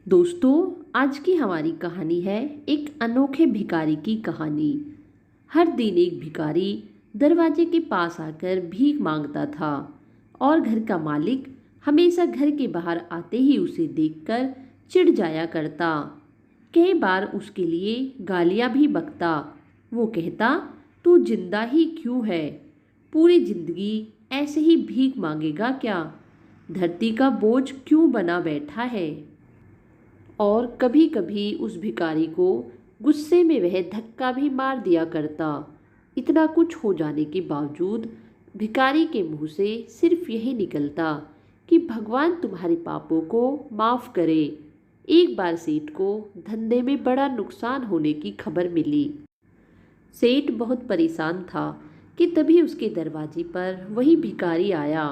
दोस्तों, आज की हमारी कहानी है एक अनोखे भिखारी की कहानी। हर दिन एक भिखारी दरवाजे के पास आकर भीख मांगता था और घर का मालिक हमेशा घर के बाहर आते ही उसे देखकर चिढ़ जाया करता। कई बार उसके लिए गालियां भी बकता। वो कहता, तू जिंदा ही क्यों है? पूरी जिंदगी ऐसे ही भीख मांगेगा क्या? धरती का बोझ क्यों बना बैठा है? और कभी कभी उस भिखारी को गुस्से में वह धक्का भी मार दिया करता। इतना कुछ हो जाने के बावजूद भिखारी के मुंह से सिर्फ यही निकलता कि भगवान तुम्हारे पापों को माफ़ करे। एक बार सेठ को धंधे में बड़ा नुकसान होने की खबर मिली। सेठ बहुत परेशान था कि तभी उसके दरवाजे पर वही भिखारी आया।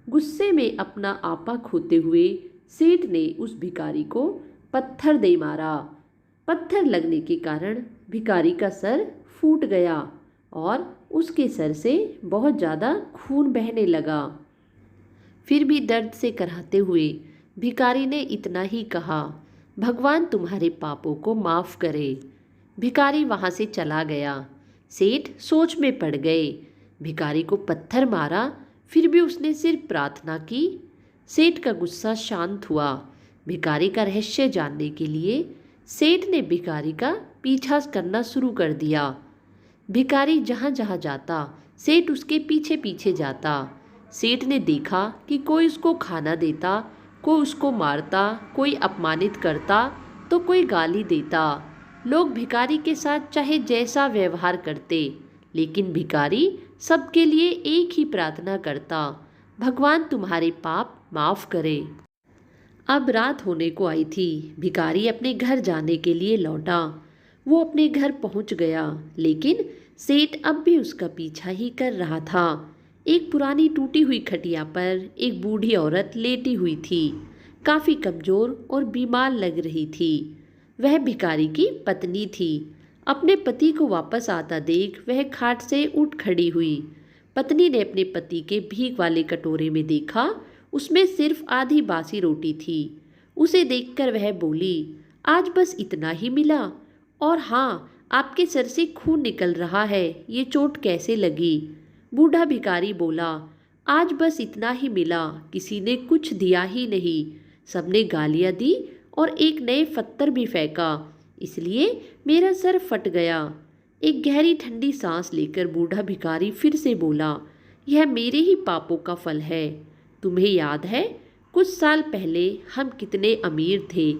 गुस्से में अपना आपा खोते हुए सेठ ने उस भिखारी को पत्थर दे मारा। पत्थर लगने के कारण भिखारी का सर फूट गया और उसके सर से बहुत ज़्यादा खून बहने लगा। फिर भी दर्द से कराहते हुए भिखारी ने इतना ही कहा, भगवान तुम्हारे पापों को माफ़ करे। भिखारी वहाँ से चला गया। सेठ सोच में पड़ गए। भिखारी को पत्थर मारा, फिर भी उसने सिर्फ प्रार्थना की। सेठ का गुस्सा शांत हुआ। भिखारी का रहस्य जानने के लिए सेठ ने भिखारी का पीछा करना शुरू कर दिया। भिखारी जहाँ जहाँ जाता सेठ उसके पीछे पीछे जाता। सेठ ने देखा कि कोई उसको खाना देता, कोई उसको मारता, कोई अपमानित करता तो कोई गाली देता। लोग भिखारी के साथ चाहे जैसा व्यवहार करते, लेकिन भिखारी सबके लिए एक ही प्रार्थना करता, भगवान तुम्हारे पाप माफ़ करे। अब रात होने को आई थी। भिखारी अपने घर जाने के लिए लौटा। वो अपने घर पहुंच गया, लेकिन सेठ अब भी उसका पीछा ही कर रहा था। एक पुरानी टूटी हुई खटिया पर एक बूढ़ी औरत लेटी हुई थी। काफ़ी कमज़ोर और बीमार लग रही थी। वह भिखारी की पत्नी थी। अपने पति को वापस आता देख वह खाट से उठ खड़ी हुई। पत्नी ने अपने पति के भीख वाले कटोरे में देखा, उसमें सिर्फ आधी बासी रोटी थी। उसे देखकर वह बोली, आज बस इतना ही मिला? और हाँ, आपके सर से खून निकल रहा है, ये चोट कैसे लगी? बूढ़ा भिखारी बोला, आज बस इतना ही मिला, किसी ने कुछ दिया ही नहीं। सबने गालियाँ दी और एक नए पत्थर भी फेंका, इसलिए मेरा सर फट गया। एक गहरी ठंडी सांस लेकर बूढ़ा भिखारी फिर से बोला, यह मेरे ही पापों का फल है। तुम्हें याद है कुछ साल पहले हम कितने अमीर थे?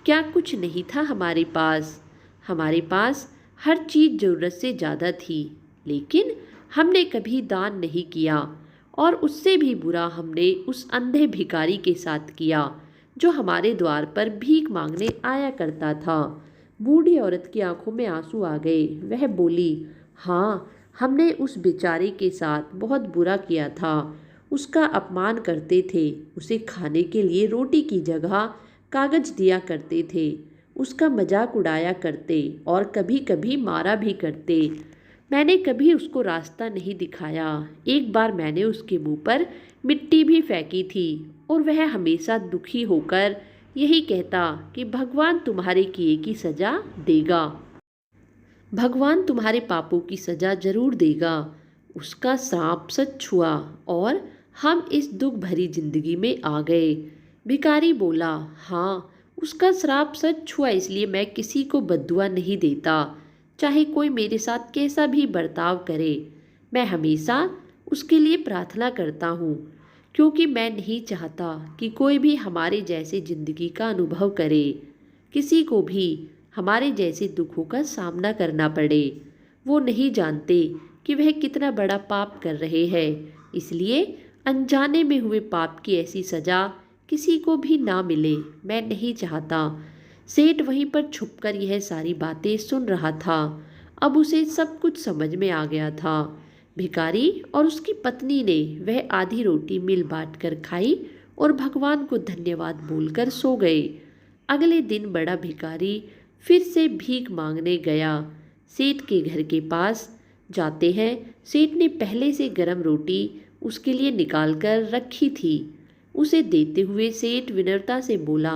क्या कुछ नहीं था हमारे पास? हमारे पास हर चीज़ ज़रूरत से ज़्यादा थी, लेकिन हमने कभी दान नहीं किया। और उससे भी बुरा हमने उस अंधे भिखारी के साथ किया जो हमारे द्वार पर भीख मांगने आया करता था। बूढ़ी औरत की आंखों में आंसू आ गए। वह बोली, हाँ, हमने उस बेचारे के साथ बहुत बुरा किया था। उसका अपमान करते थे, उसे खाने के लिए रोटी की जगह कागज दिया करते थे, उसका मजाक उड़ाया करते और कभी कभी मारा भी करते। मैंने कभी उसको रास्ता नहीं दिखाया। एक बार मैंने उसके मुंह पर मिट्टी भी फेंकी थी और वह हमेशा दुखी होकर यही कहता कि भगवान तुम्हारे किए की सज़ा देगा, भगवान तुम्हारे पापों की सज़ा जरूर देगा। उसका श्राप सच हुआ और हम इस दुख भरी जिंदगी में आ गए। भिखारी बोला, हाँ, उसका श्राप सच हुआ, इसलिए मैं किसी को बद्दुआ नहीं देता, चाहे कोई मेरे साथ कैसा भी बर्ताव करे। मैं हमेशा उसके लिए प्रार्थना करता हूँ, क्योंकि मैं नहीं चाहता कि कोई भी हमारे जैसे ज़िंदगी का अनुभव करे, किसी को भी हमारे जैसे दुखों का सामना करना पड़े। वो नहीं जानते कि वह कितना बड़ा पाप कर रहे हैं, इसलिए अनजाने में हुए पाप की ऐसी सज़ा किसी को भी ना मिले, मैं नहीं चाहता। सेठ वहीं पर छुपकर यह सारी बातें सुन रहा था। अब उसे सब कुछ समझ में आ गया था। भिखारी और उसकी पत्नी ने वह आधी रोटी मिल बांट कर खाई और भगवान को धन्यवाद बोलकर सो गए। अगले दिन बड़ा भिखारी फिर से भीख मांगने गया। सेठ के घर के पास जाते हैं, सेठ ने पहले से गरम रोटी उसके लिए निकाल कर रखी थी। उसे देते हुए सेठ विनम्रता से बोला,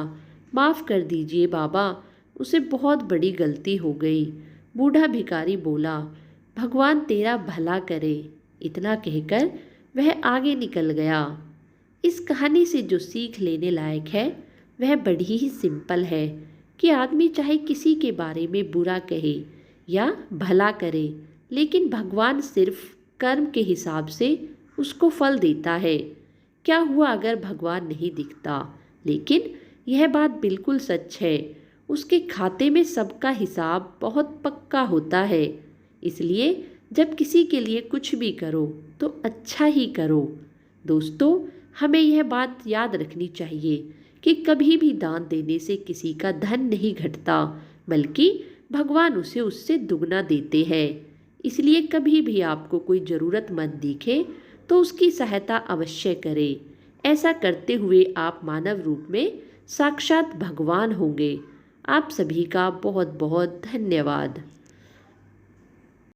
माफ़ कर दीजिए बाबा, उसे बहुत बड़ी गलती हो गई। बूढ़ा भिखारी बोला, भगवान तेरा भला करे। इतना कहकर वह आगे निकल गया। इस कहानी से जो सीख लेने लायक है वह बड़ी ही सिंपल है कि आदमी चाहे किसी के बारे में बुरा कहे या भला करे, लेकिन भगवान सिर्फ कर्म के हिसाब से उसको फल देता है। क्या हुआ अगर भगवान नहीं दिखता? लेकिन यह बात बिल्कुल सच है, उसके खाते में सबका हिसाब बहुत पक्का होता है। इसलिए जब किसी के लिए कुछ भी करो तो अच्छा ही करो। दोस्तों, हमें यह बात याद रखनी चाहिए कि कभी भी दान देने से किसी का धन नहीं घटता, बल्कि भगवान उसे उससे दुगना देते हैं। इसलिए कभी भी आपको कोई ज़रूरतमंद दिखे तो उसकी सहायता अवश्य करें। ऐसा करते हुए आप मानव रूप में साक्षात भगवान होंगे। आप सभी का बहुत बहुत धन्यवाद।